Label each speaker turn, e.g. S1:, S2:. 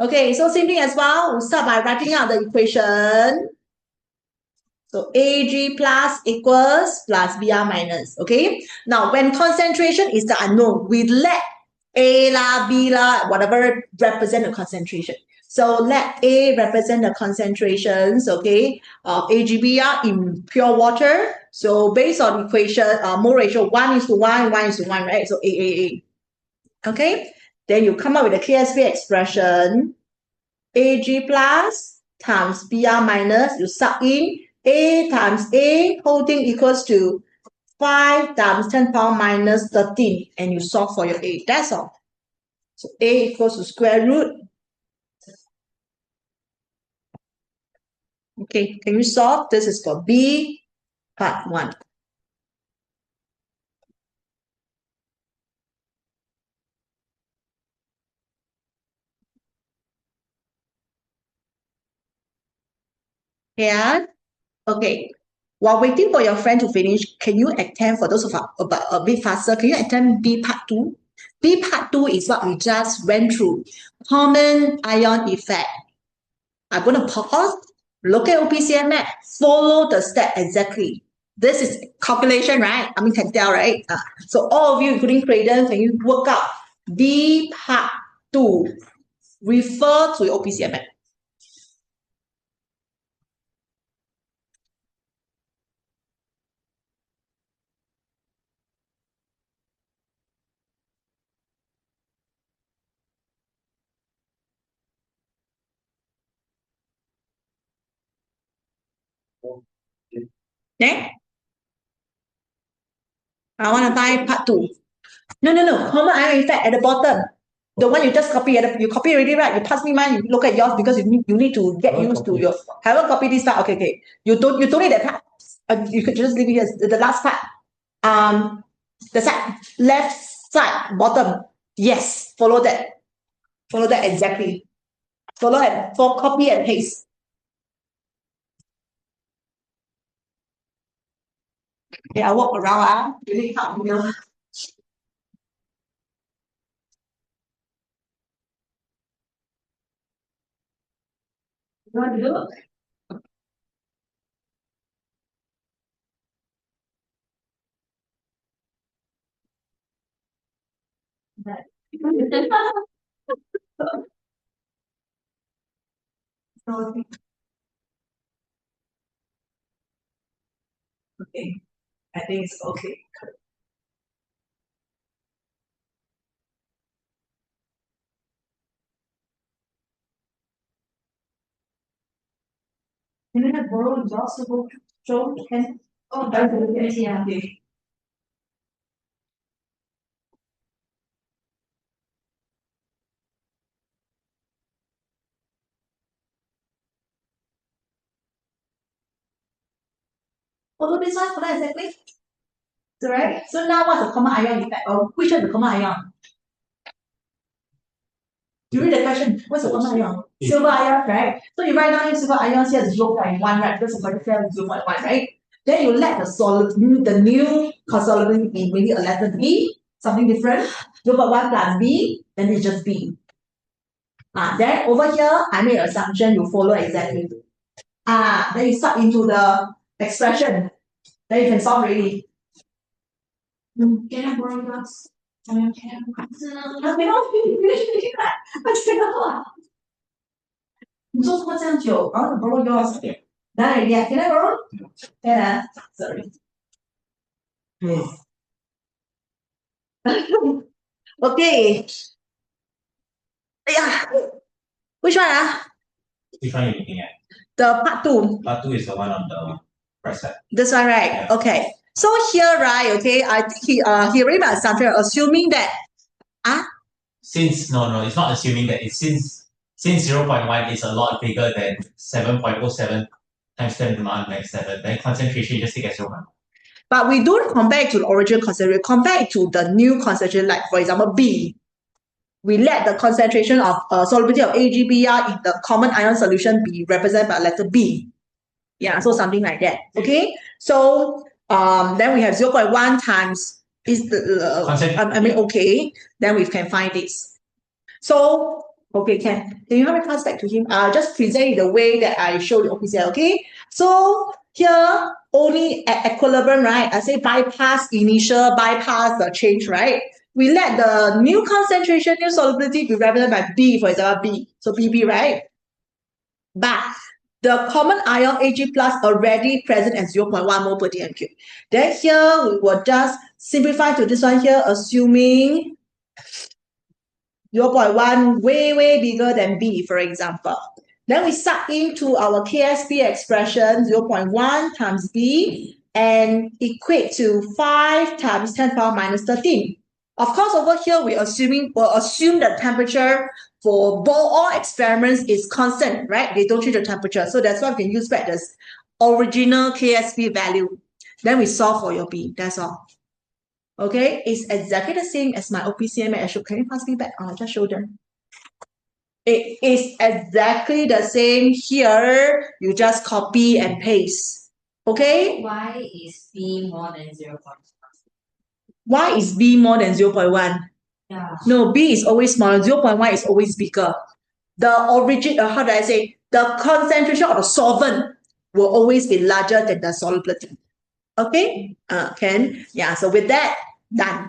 S1: Okay, so same thing as well. We'll start by writing out the equation. So Ag plus equals plus Br minus. Okay. Now, when concentration is the unknown, we let A la, B la, whatever represent the concentration. So let A represent the concentrations, okay, of AgBr in pure water. So based on equation, mole ratio 1:1, 1:1, right? So A. Okay. Then you come up with a KSV expression. Ag plus times Br minus, you sub in A times A, whole thing equals to 5 times 10 power minus 13, and you solve for your A. That's all. So A equals to square root. Okay, can you solve? This is for B, part 1. Yeah. Okay. While waiting for your friend to finish, can you attempt, for those of us about a bit faster, can you attempt B part 2? B part 2 is what we just went through. Common ion effect. I'm going to pause, look at OPCM map, follow the step exactly. This is calculation, right? I mean, can tell, right? So all of you, including Craden, can you work out B part 2? Refer to your OPCM map. Okay? I want to buy part 2. No. Common ion effect at the bottom. The one you just copy, you copy already, right? You pass me mine, you look at yours because you need to get used to your. Haven't copied this part. Okay. You don't need that part. You could just leave it here. The last part. The side, left side, bottom. Yes, follow that. Follow that exactly. Follow it for copy and paste. Okay, I walk around. Really help me. You want to do it? Okay, I think it's okay. Can I have borrow yours to go show? Can? Oh, that's okay. Yeah. Okay. Follow this one, follow exactly. So, right? So now what's the common ion effect? Or which one is the common ion? You read the question, what's the common ion? Silver ion, right? So you write down here silver ions here is 0.1, right? Because the potential is 0.1, right? Then you let the new consolidating be maybe a letter B, something different. 0.1 plus B, then it's just B. Then over here, I made an assumption, you follow exactly. Then you start into the expression. Then you can solve already. Can I borrow yours? I mean, can I?你做错这样久，然后 borrow yours. Done already. Can I borrow? Can. Sorry. Okay. Yeah. Which one?
S2: Which one are you looking at?
S1: The part 2.
S2: Part 2 is the one on the right side.
S1: This one, right? Yeah. Okay. So here, right? Okay. I think he already made assumption, assuming that.
S2: Since no, it's not assuming that. It's since 0.1 is a lot bigger than 7.07 times 10 to the minus 7, then concentration you just take as 0.1.
S1: But we don't compare it to the original concentration. Compare it to the new concentration, like for example B. We let the concentration of solubility of AgBr in the common ion solution be represented by letter B. Yeah, so something like that. Okay. So then we have 0.1 times is the okay. Then we can find this. So Okay, can you help me pass back to him? I'll just present it the way that I showed the OPCL, okay? So here, only at equilibrium, right? I say bypass initial, bypass the change, right? We let the new concentration, new solubility be represented by B, for example, B. So BB, right? But the common ion Ag plus already present at 0.1 mole per dm cube. Then here, we will just simplify to this one here, assuming 0.1 way bigger than B, for example. Then we sub into our KSP expression 0.1 times B and equate to 5 times 10 power minus 13. Of course, over here, we'll assume the temperature for all experiments is constant, right? They don't change the temperature. So that's why we can use back this original KSP value. Then we solve for your B. That's all. Okay, it's exactly the same as my OPCMA. Can you pass me back? I'll just show them. It is exactly the same here. You just copy and paste. Okay?
S3: Why is B more than 0.1?
S1: Why is B more than 0.1?
S3: Yeah.
S1: No, B is always smaller. 0.1 is always bigger. The how do I say? The concentration of the solvent will always be larger than the solubility. Okay? Ken? Yeah, so with that, done.